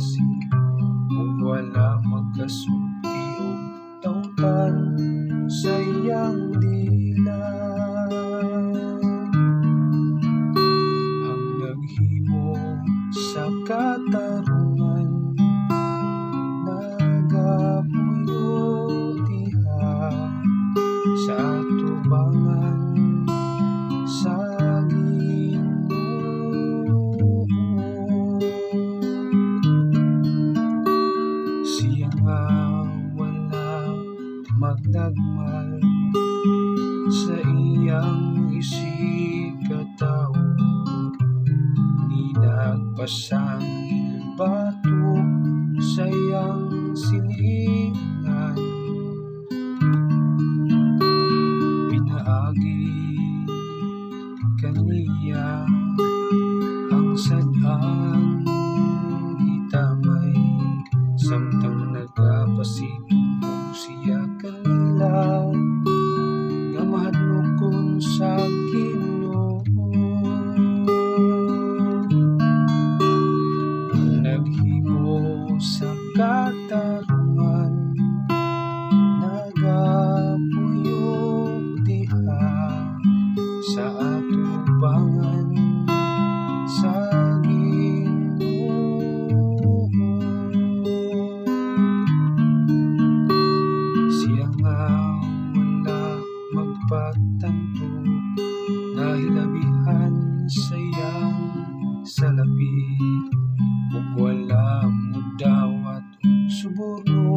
basig, ug wala magkasulti og tawtan sa iyang dila. Ang naghimo sa katarungan nagapuyo diha sa atubangan sa Ginoo. Siya nga wala magdagmal sa iyang isikatawo, ni nagpasangil bato sa iyang silingan. Pinaagi kaniya ang sad-ang gitamay, samtang nagapasitubog siya kanila nga mahadlokon sa Ginoo. Ang naghimo sa katarungan nagapuyo diha sa atubangan sa Ginoo. Siya nga wala magpatanto, nahilabihan sa iyang salapi, ug wala mudawat og suborno